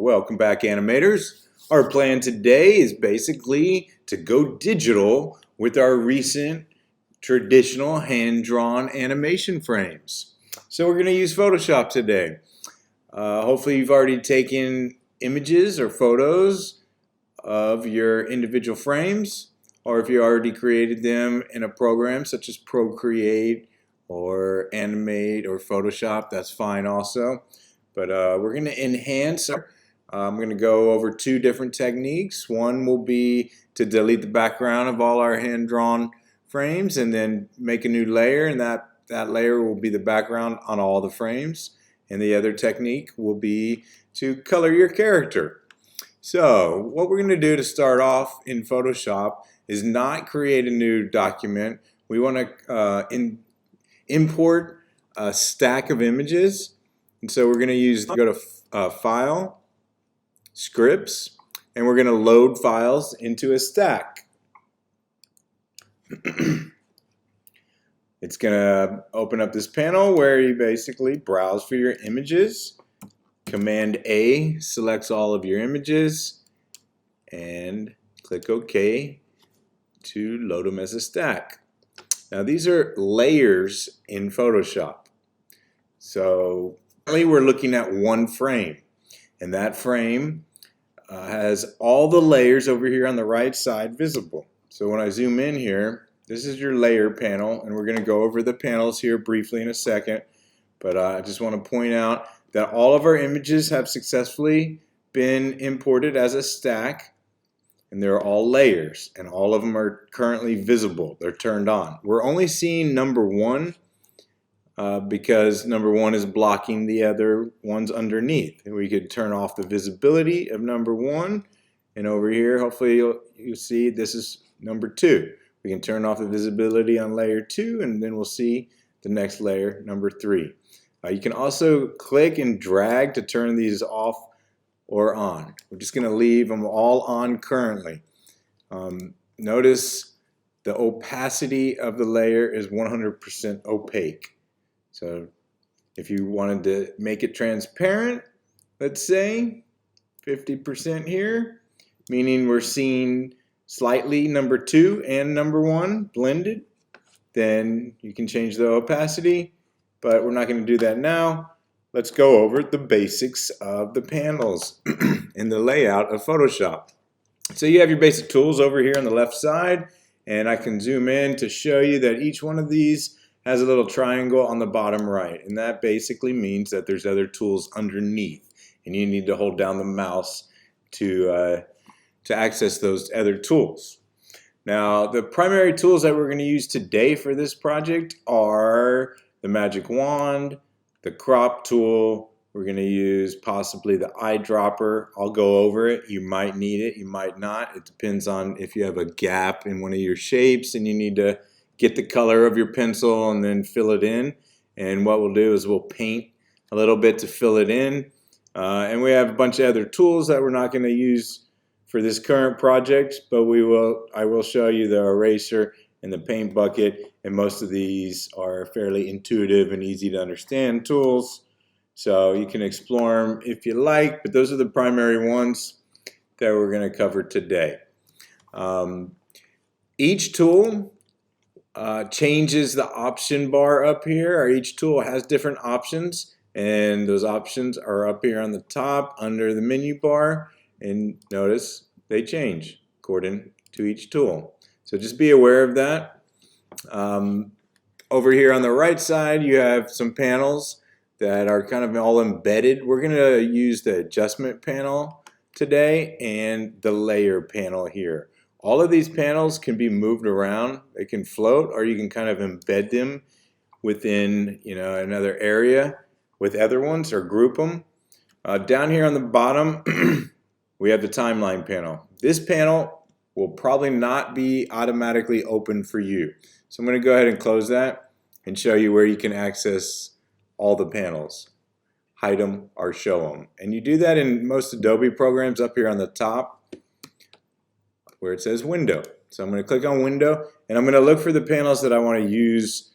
Welcome back, animators. Our plan today is basically to go digital with our recent traditional hand-drawn animation frames. So we're going to use Photoshop today. Hopefully you've already taken images or photos of your individual frames, or if you already created them in a program such as Procreate or Animate or Photoshop, that's fine also. But we're going to enhance. I'm going to go over two different techniques. One will be to delete the background of all our hand-drawn frames and then make a new layer, and that layer will be the background on all the frames. And the other technique will be to color your character. So what we're going to do to start off in Photoshop is not create a new document. We want to import a stack of images. And so we're going to go to File, Scripts, and we're going to load files into a stack. It's going to open up this panel where you basically browse for your images. Command A selects all of your images, and click OK to load them as a stack. Now these are layers in Photoshop. So currently we're looking at one frame, and that frame has all the layers over here on the right side visible. So when I zoom in here, this is your layer panel, and we're going to go over the panels here briefly in a second, but I just want to point out that all of our images have successfully been imported as a stack, and they're all layers, and all of them are currently visible. They're turned on. We're only seeing number one because number one is blocking the other ones underneath. And we could turn off the visibility of number one, and over here hopefully you'll see this is number two. We can turn off the visibility on layer 2, and then we'll see the next layer, number 3. You can also click and drag to turn these off or on. We're just going to leave them all on currently. Notice the opacity of the layer is 100% opaque. So if you wanted to make it transparent, let's say 50% here, meaning we're seeing slightly number 2 and number 1 blended, then you can change the opacity, but we're not going to do that now. Let's go over the basics of the panels and the layout of Photoshop. So you have your basic tools over here on the left side, and I can zoom in to show you that each one of these has a little triangle on the bottom right, and that basically means that there's other tools underneath, and you need to hold down the mouse to access those other tools. Now, the primary tools that we're going to use today for this project are the magic wand, the crop tool. We're going to use possibly the eyedropper. I'll go over it. You might need it, you might not. It depends on if you have a gap in one of your shapes and you need to get the color of your pencil and then fill it in. And what we'll do is we'll paint a little bit to fill it in. And we have a bunch of other tools that we're not going to use for this current project, but I will show you the eraser and the paint bucket, and most of these are fairly intuitive and easy to understand tools, so you can explore them if you like, but those are the primary ones that we're going to cover today. Each tool changes the option bar up here, or each tool has different options, and those options are up here on the top under the menu bar. And notice they change according to each tool. So just be aware of that. Over here on the right side, you have some panels that are kind of all embedded. We're going to use the adjustment panel today and the layer panel here. All of these panels can be moved around. They can float, or you can kind of embed them within, another area with other ones, or group them. Down here on the bottom, we have the timeline panel. This panel will probably not be automatically open for you. So I'm going to go ahead and close that and show you where you can access all the panels. Hide them or show them. And you do that in most Adobe programs up here on the top where it says Window. So I'm going to click on Window, and I'm going to look for the panels that I want to use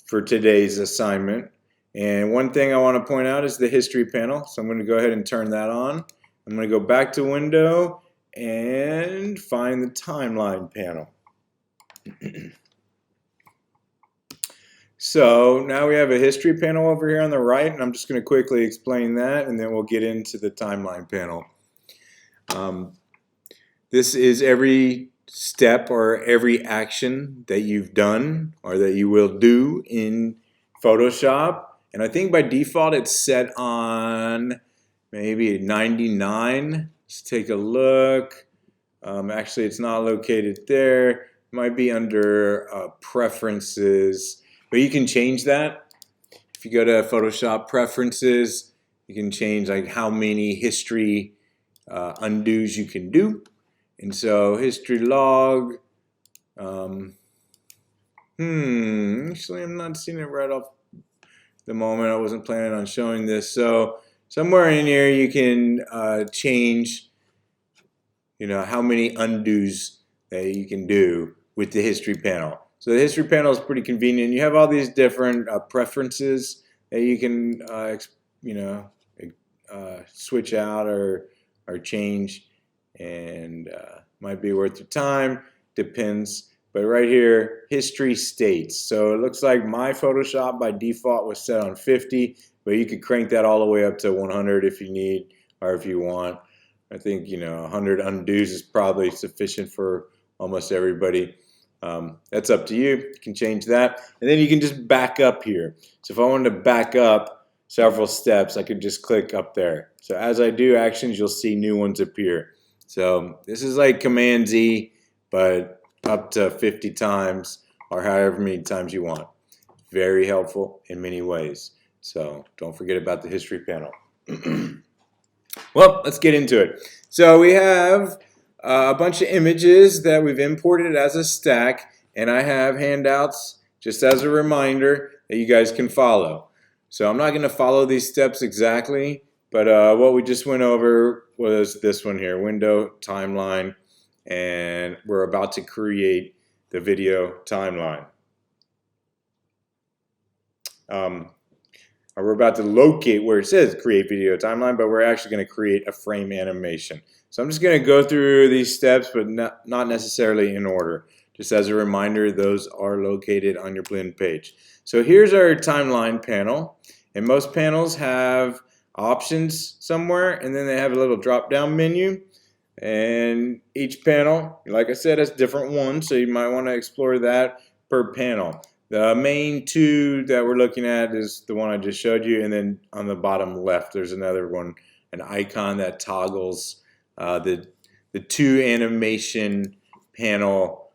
for today's assignment. And one thing I want to point out is the History panel. So I'm going to go ahead and turn that on. I'm going to go back to Window and find the Timeline panel. So now we have a history panel over here on the right, and I'm just going to quickly explain that, and then we'll get into the timeline panel. This is every step or every action that you've done or that you will do in Photoshop. And I think by default it's set on maybe 99. Let's take a look. Actually, it's not located there. It might be under Preferences. But you can change that. If you go to Photoshop Preferences, you can change like how many history undos you can do. And so history log, actually I'm not seeing it right off the moment. I wasn't planning on showing this. So somewhere in here you can change, how many undos that you can do with the history panel. So the history panel is pretty convenient. You have all these different preferences that you can, switch out or change, and might be worth your time. Depends. But right here, history states. So it looks like my Photoshop by default was set on 50, but you could crank that all the way up to 100 if you need or if you want. I think 100 undos is probably sufficient for almost everybody. That's up to you. You can change that, and then you can just back up here. So if I wanted to back up several steps, I could just click up there. So as I do actions, you'll see new ones appear. So this is like Command Z, but up to 50 times or however many times you want. Very helpful in many ways. So don't forget about the history panel. Well, let's get into it. So we have a bunch of images that we've imported as a stack, and I have handouts just as a reminder that you guys can follow. So I'm not going to follow these steps exactly, but what we just went over was this one here, Window, Timeline, and we're about to create the video timeline. We're about to locate where it says create video timeline, but we're actually going to create a frame animation. So I'm just going to go through these steps, but not necessarily in order. Just as a reminder, those are located on your blend page. So here's our timeline panel, and most panels have options somewhere, and then they have a little drop-down menu. And each panel, like I said, has different ones, so you might want to explore that per panel. The main two that we're looking at is the one I just showed you, and then on the bottom left there's another one, an icon that toggles the two animation panel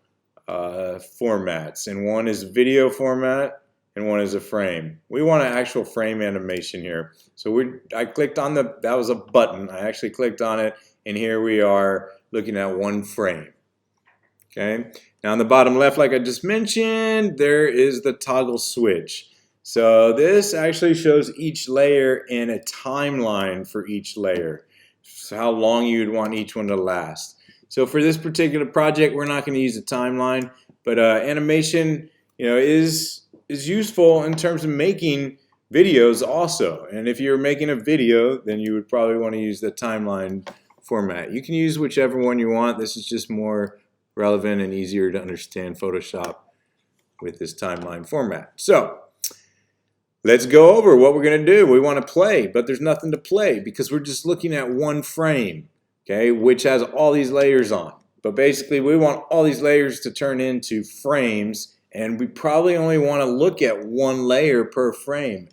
formats, and one is video format and one is a frame. We want an actual frame animation here. So I clicked on that was a button. I actually clicked on it, and here we are looking at one frame. Okay. Now on the bottom left, like I just mentioned, there is the toggle switch. So this actually shows each layer in a timeline for each layer. So how long you'd want each one to last. So for this particular project, we're not going to use a timeline, but animation, is useful in terms of making videos also. And if you're making a video, then you would probably want to use the timeline format. You can use whichever one you want. This is just more relevant and easier to understand Photoshop with this timeline format. So let's go over what we're going to do. We want to play, but there's nothing to play because we're just looking at one frame, okay, which has all these layers on. But basically, we want all these layers to turn into frames, and we probably only want to look at one layer per frame.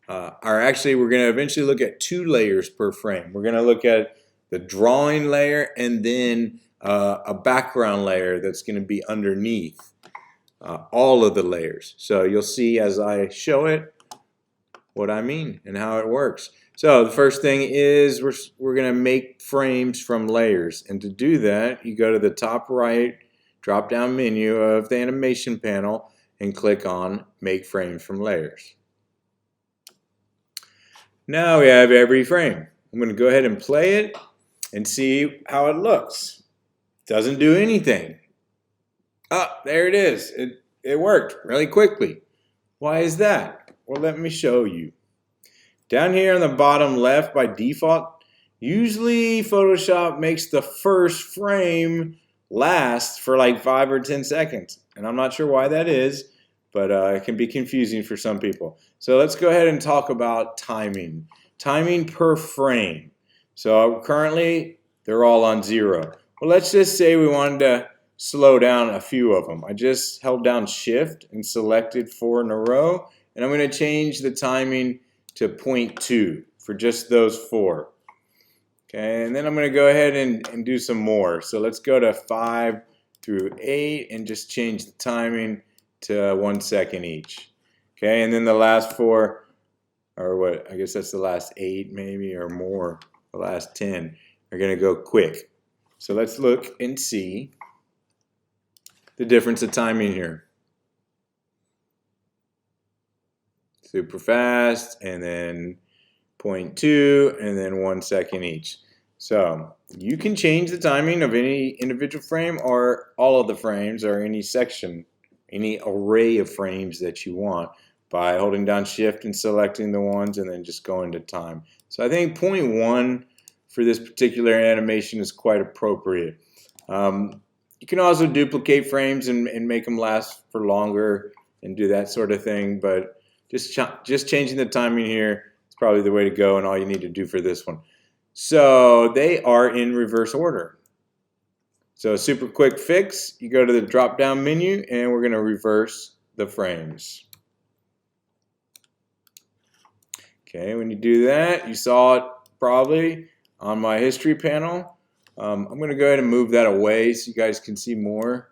Or actually, we're going to eventually look at 2 layers per frame. We're going to look at the drawing layer and then a background layer that's going to be underneath all of the layers. So you'll see as I show it what I mean and how it works. So the first thing is we're going to make frames from layers, and to do that you go to the top right drop down menu of the animation panel and click on make frames from layers. Now we have every frame. I'm going to go ahead and play it and see how it looks. Doesn't do anything. Oh, there it is. It worked really quickly. Why is that? Well, let me show you. Down here on the bottom left by default, Usually Photoshop makes the first frame last for like 5 or 10 seconds. And I'm not sure why that is, but it can be confusing for some people. So let's go ahead and talk about timing. Timing per frame. So currently they're all on 0. Well, let's just say we wanted to slow down a few of them. I just held down Shift and selected 4 in a row. And I'm going to change the timing to 0.2 for just those 4. Okay, and then I'm going to go ahead and do some more. So let's go to 5 through 8 and just change the timing to 1 second each. Okay, and then the last 4, or what, I guess that's the last 8 maybe, or more, the last 10 are going to go quick. So let's look and see the difference of timing here. Super fast, and then 0.2, and then 1 second each. So you can change the timing of any individual frame or all of the frames or any section, any array of frames that you want by holding down Shift and selecting the ones and then just going to time. So I think 0.1 for this particular animation is quite appropriate. You can also duplicate frames and make them last for longer and do that sort of thing, but just changing the timing here is probably the way to go and all you need to do for this one. So they are in reverse order. So super quick fix, you go to the drop down menu and we're going to reverse the frames. Okay, when you do that, you saw it probably on my history panel. I'm going to go ahead and move that away so you guys can see more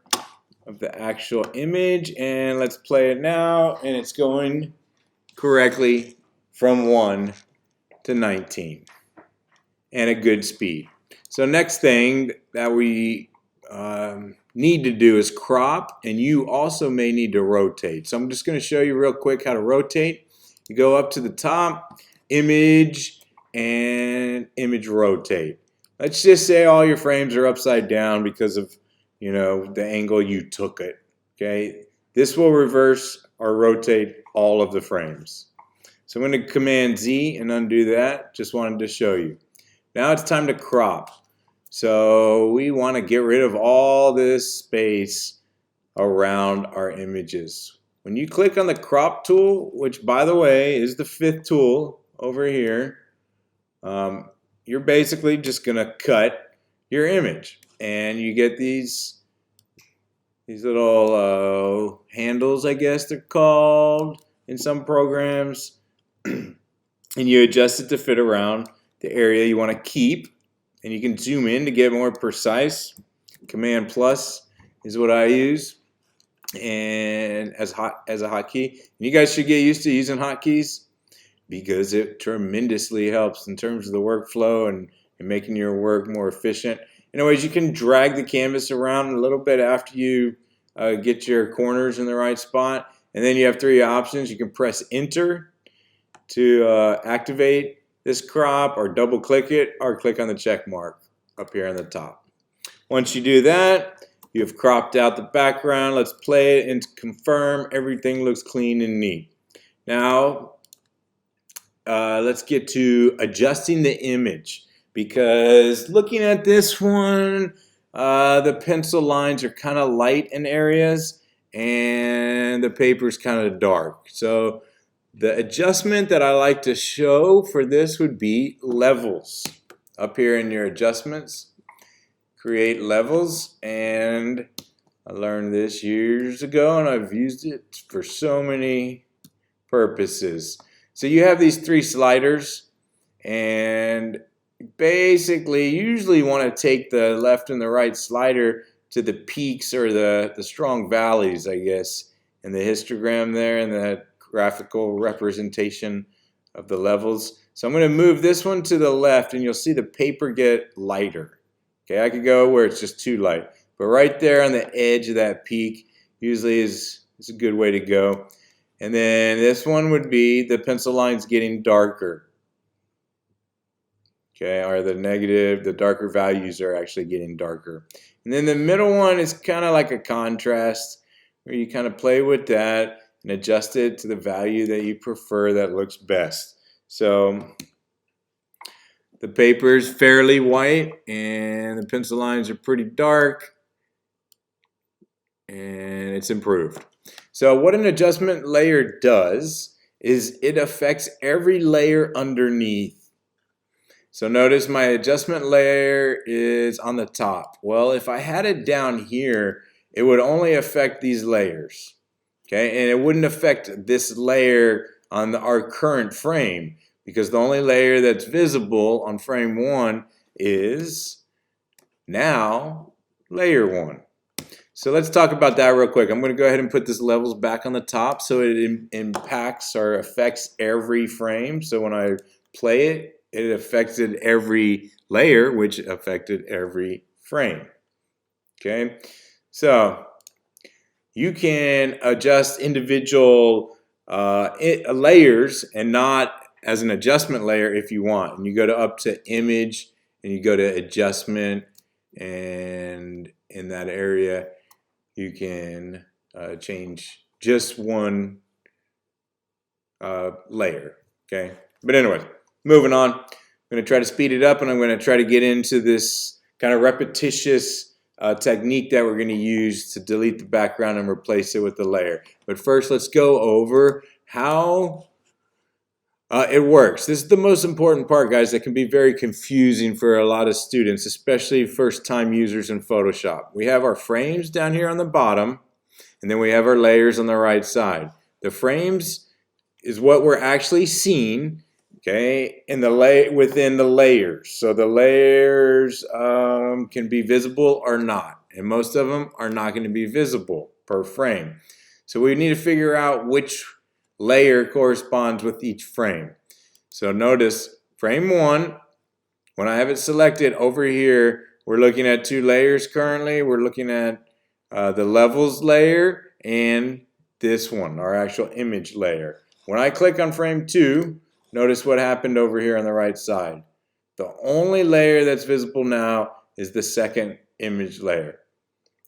of the actual image, and let's play it now, and it's going correctly from 1 to 19 and a good speed. So next thing that we need to do is crop, and you also may need to rotate. So I'm just going to show you real quick how to rotate. You go up to the top, image, and image rotate. Let's just say all your frames are upside down because of, you know, the angle you took it. Okay, this will reverse or rotate all of the frames. So I'm going to Command Z and undo that. Just wanted to show you. Now it's time to crop. So we want to get rid of all this space around our images. When you click on the crop tool, which by the way is the 5th tool over here, you're basically just going to cut your image. And you get these little handles, I guess they're called in some programs. And you adjust it to fit around the area you want to keep. And you can zoom in to get more precise. Command plus is what I use, and as a hotkey. And you guys should get used to using hotkeys because it tremendously helps in terms of the workflow and making your work more efficient. Anyways, you can drag the canvas around a little bit after you get your corners in the right spot. And then you have 3 options. You can press Enter to activate this crop, or double click it, or click on the check mark up here on the top. Once you do that, you have cropped out the background. Let's play it and confirm everything looks clean and neat. Now, let's get to adjusting the image, because looking at this one, the pencil lines are kind of light in areas and the paper's kind of dark. So the adjustment that I like to show for this would be levels. Up here in your adjustments, create levels, and I learned this years ago and I've used it for so many purposes. So you have these 3 sliders, and basically usually want to take the left and the right slider to the peaks or the strong valleys, I guess, in the histogram there and the graphical representation of the levels. So I'm going to move this one to the left, and you'll see the paper get lighter. Okay, I could go where it's just too light, but right there on the edge of that peak usually is a good way to go. And then this one would be the pencil lines getting darker. Okay, or the darker values are actually getting darker. And then the middle one is kind of like a contrast, where you kind of play with that and adjust it to the value that you prefer that looks best. So The paper is fairly white and the pencil lines are pretty dark, and it's improved. So what an adjustment layer does is it affects every layer underneath. So notice my adjustment layer is on the top. Well, if I had it down here, it would only affect these layers. Okay, and it wouldn't affect this layer on our current frame, because the only layer that's visible on frame 1 is now layer 1. So let's talk about that real quick. I'm going to go ahead and put this levels back on the top so it impacts or affects every frame. So when I play it, it affected every layer, which affected every frame. Okay, so you can adjust individual layers and not as an adjustment layer if you want. And you go to up to image and you go to adjustment, and in that area you can change just one layer. Okay, but anyway, moving on. I'm going to try to speed it up, and I'm going to try to get into this kind of repetitious technique that we're going to use to delete the background and replace it with the layer. But first, let's go over how it works. This is the most important part, guys, that can be very confusing for a lot of students, especially first-time users in Photoshop. We have our frames down here on the bottom, and then we have our layers on the right side. The frames is what we're actually seeing, okay, in the within the layers. So the layers can be visible or not, and most of them are not going to be visible per frame. So we need to figure out which layer corresponds with each frame. So notice frame 1, when I have it selected over here, we're looking at 2 layers currently. We're looking at the levels layer and this one, our actual image layer. When I click on frame 2, notice what happened over here on the right side. The only layer that's visible now is the second image layer.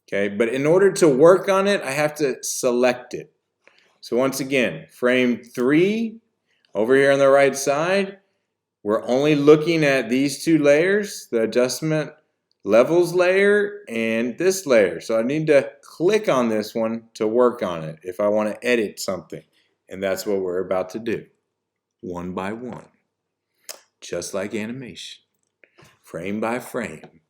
Okay, but in order to work on it, I have to select it. So once again, frame 3, over here on the right side, we're only looking at these 2 layers, the adjustment levels layer and this layer. So I need to click on this one to work on it if I want to edit something. And that's what we're about to do, one by one, just like animation, frame by frame,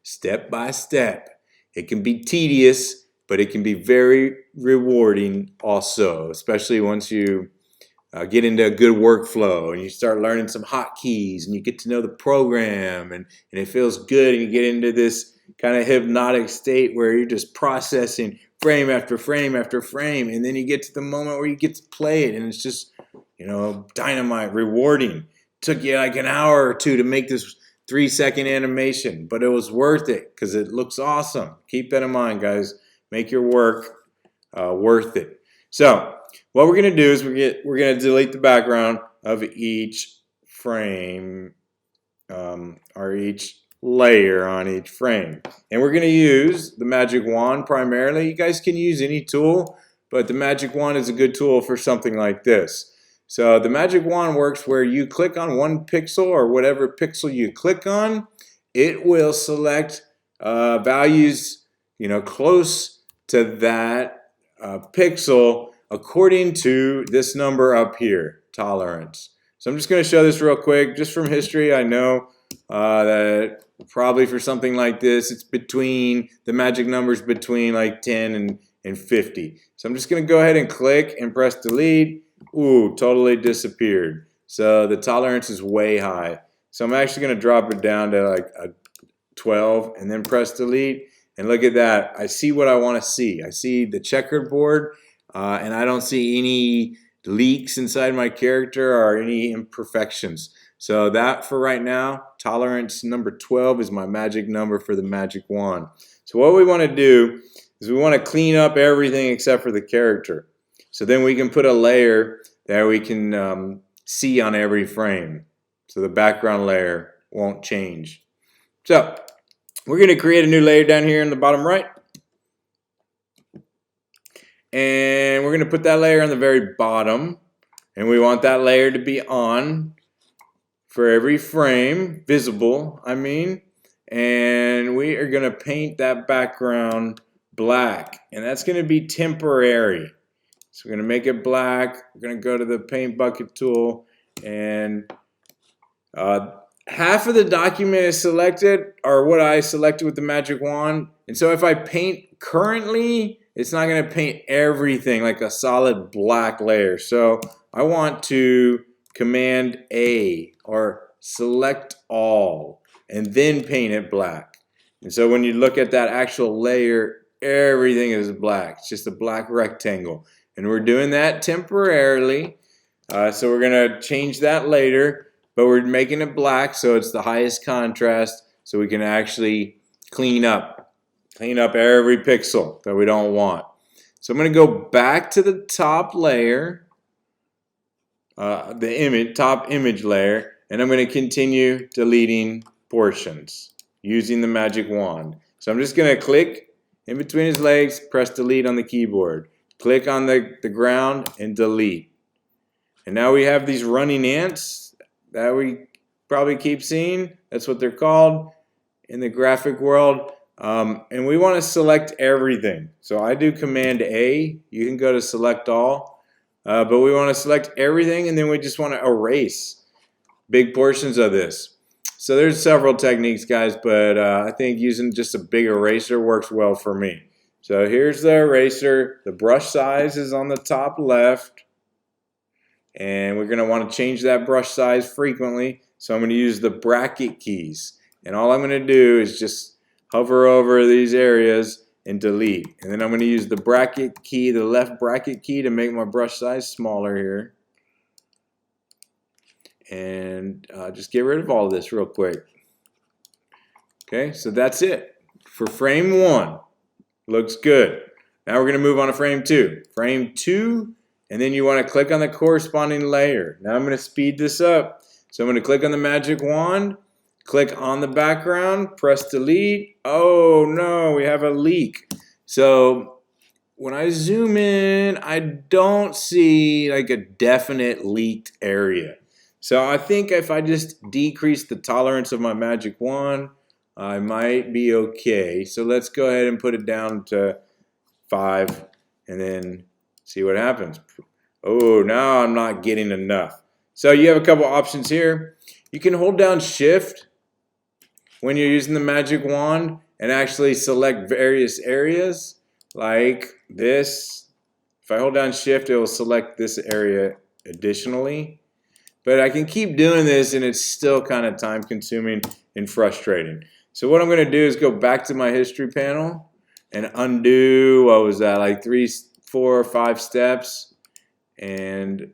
step by step. It can be tedious, but it can be very rewarding also, especially once you get into a good workflow and you start learning some hotkeys and you get to know the program, and it feels good, and you get into this kind of hypnotic state where you're just processing frame after frame after frame, and then you get to the moment where you get to play it and it's just, you know, dynamite, rewarding. Took you like an hour or 2 to make this 3-second animation, but it was worth it because it looks awesome. Keep that in mind, guys. Make your work worth it. So what we're going to do is we're going to delete the background of each frame, or each layer on each frame. And we're going to use the magic wand primarily. You guys can use any tool, but the magic wand is a good tool for something like this. So the magic wand works where you click on one pixel, or whatever pixel you click on, it will select values, you know, close to that pixel according to this number up here, tolerance. So I'm just going to show this real quick. Just from history, I know that probably for something like this, it's between, the magic numbers between like 10 and 50. So I'm just going to go ahead and click and press delete. Ooh, totally disappeared. So the tolerance is way high. So I'm actually going to drop it down to like a 12 and then press delete. And look at that. I see what I want to see. I see the checkered board, and I don't see any leaks inside my character or any imperfections. So that, for right now, tolerance number 12 is my magic number for the magic wand. So what we want to do is we want to clean up everything except for the character. So then we can put a layer that we can see on every frame. So the background layer won't change. So we're going to create a new layer down here in the bottom right. And we're going to put that layer on the very bottom. And we want that layer to be on for every frame, visible, I mean, and we are going to paint that background black, and that's going to be temporary. So we're going to make it black. We're going to go to the paint bucket tool, and half of the document is selected, or what I selected with the magic wand. And so if I paint currently, it's not going to paint everything like a solid black layer. So I want to Command A or select all and then paint it black. And so when you look at that actual layer, everything is black. It's just a black rectangle. And we're doing that temporarily. So we're going to change that later. But we're making it black so it's the highest contrast so we can actually clean up every pixel that we don't want. So I'm going to go back to the top layer, top image layer, and I'm going to continue deleting portions using the magic wand. So I'm just going to click in between his legs, press delete on the keyboard. Click on the ground and delete. And now we have these running ants that we probably keep seeing. That's what they're called in the graphic world. And we want to select everything. So I do Command A. You can go to select all. But we want to select everything, and then we just want to erase big portions of this. So there's several techniques, guys, but I think using just a big eraser works well for me. So here's the eraser. The brush size is on the top left. And we're going to want to change that brush size frequently. So I'm going to use the bracket keys. And all I'm going to do is just hover over these areas and delete. And then I'm going to use the bracket key, the left bracket key, to make my brush size smaller here. And just get rid of all of this real quick. Okay, so that's it for frame 1. Looks good. Now we're going to move on to frame 2. Frame 2. And then you want to click on the corresponding layer. Now I'm going to speed this up. So I'm going to click on the magic wand, click on the background, press delete. Oh no, we have a leak. So when I zoom in, I don't see like a definite leaked area. So I think if I just decrease the tolerance of my magic wand, I might be okay. So let's go ahead and put it down to 5 and then see what happens. Oh, now I'm not getting enough. So you have a couple options here. You can hold down Shift when you're using the magic wand and actually select various areas like this. If I hold down Shift, it will select this area additionally. But I can keep doing this and it's still kind of time consuming and frustrating. So what I'm going to do is go back to my history panel and undo, what was that, like 3, 4, or 5 steps, and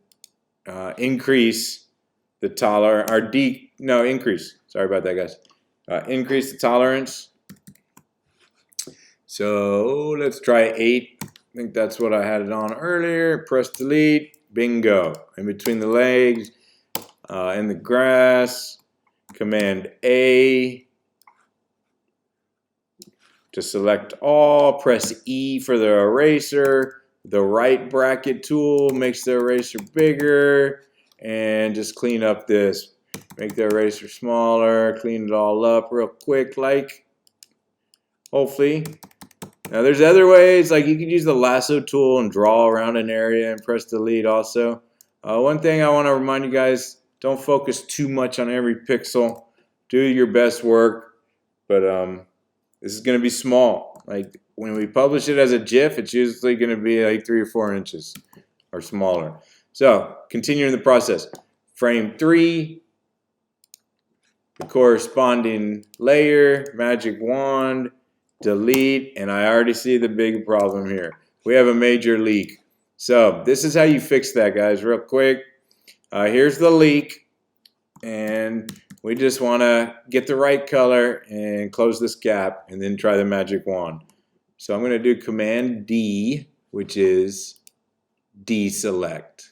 increase the tolerance, or increase. Sorry about that, guys. Increase the tolerance. So let's try 8. I think that's what I had it on earlier. Press delete. Bingo. In between the legs, in the grass. Command A to select all. Press E for the eraser. The right bracket tool makes the eraser bigger. And just clean up this. Make the eraser smaller. Clean it all up real quick, like. Hopefully. Now there's other ways, like you could use the lasso tool and draw around an area and press delete also. One thing I want to remind you guys, don't focus too much on every pixel. Do your best work, but this is going to be small. Like when we publish it as a GIF, it's usually going to be like 3 or 4 inches or smaller. So continuing the process. Frame 3, the corresponding layer, magic wand, delete, and I already see the big problem here. We have a major leak. So this is how you fix that, guys, real quick. Here's the leak, and we just want to get the right color and close this gap and then try the magic wand. So I'm going to do Command D, which is deselect.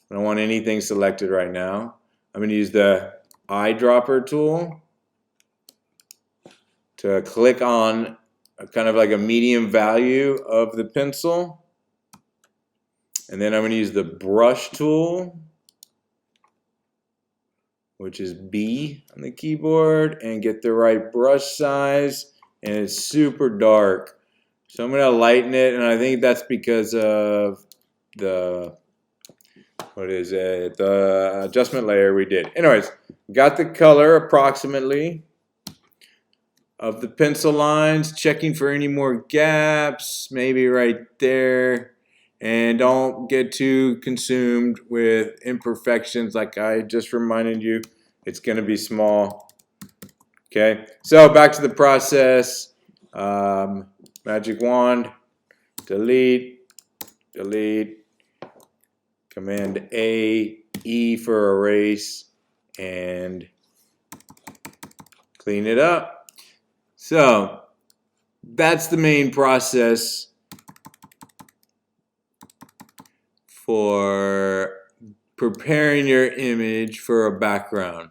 I don't want anything selected right now. I'm going to use the eyedropper tool to click on kind of like a medium value of the pencil. And then I'm going to use the brush tool, which is B on the keyboard, and get the right brush size. And it's super dark. So I'm going to lighten it, and I think that's because of the, the adjustment layer we did. Anyways, got the color approximately of the pencil lines, checking for any more gaps, maybe right there. And don't get too consumed with imperfections like I just reminded you. It's going to be small. Okay, so back to the process. Magic wand, delete, delete, Command A, E for erase, and clean it up. So that's the main process for preparing your image for a background.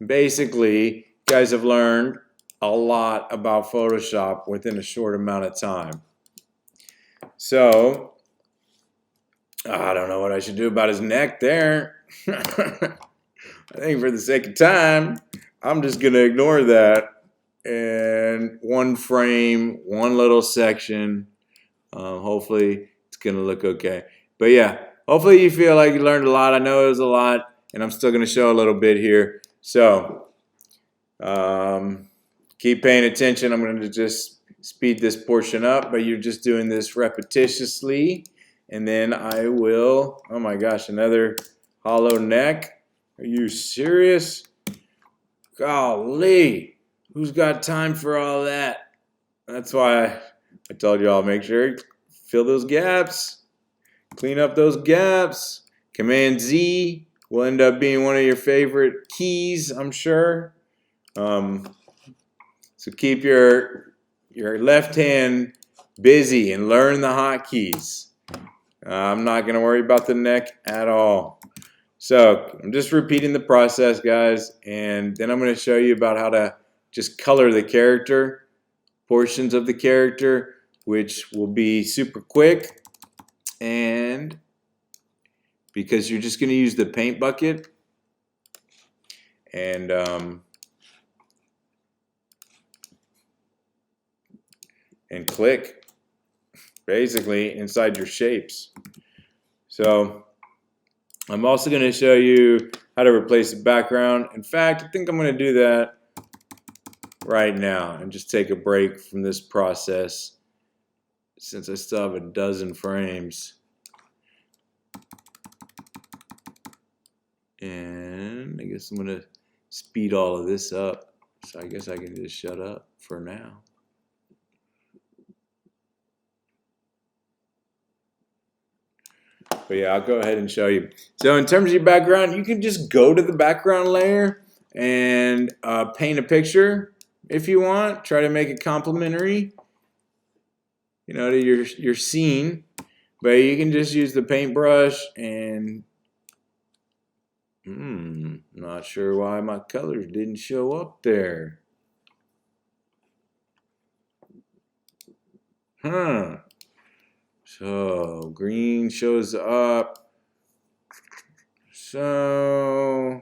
Basically, you guys have learned a lot about Photoshop within a short amount of time. So, I don't know what I should do about his neck there. I think for the sake of time, I'm just going to ignore that. And one frame, one little section. Hopefully, it's going to look okay. But yeah, hopefully you feel like you learned a lot. I know it was a lot, and I'm still going to show a little bit here. So, keep paying attention. I'm going to just speed this portion up, but you're just doing this repetitiously. And then I will, oh my gosh, another hollow neck. Are you serious? Golly, who's got time for all that? That's why I told you all, make sure you fill those gaps. Clean up those gaps. Command Z will end up being one of your favorite keys, I'm sure. So keep your left hand busy and learn the hotkeys. I'm not going to worry about the neck at all. So I'm just repeating the process, guys, and then I'm going to show you about how to just color the character, portions of the character, which will be super quick. And because you're just going to use the paint bucket and click basically inside your shapes. So I'm also going to show you how to replace the background. In fact, I think I'm going to do that right now and just take a break from this process since I still have a dozen frames. And I guess I'm going to speed all of this up. So I guess I can just shut up for now. But yeah, I'll go ahead and show you. So in terms of your background, you can just go to the background layer and paint a picture if you want. Try to make it complementary, to your scene. But you can just use the paintbrush and not sure why my colors didn't show up there. So green shows up. So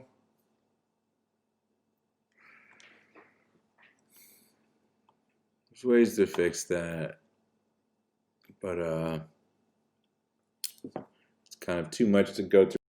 there's ways to fix that. But it's kind of too much to go through.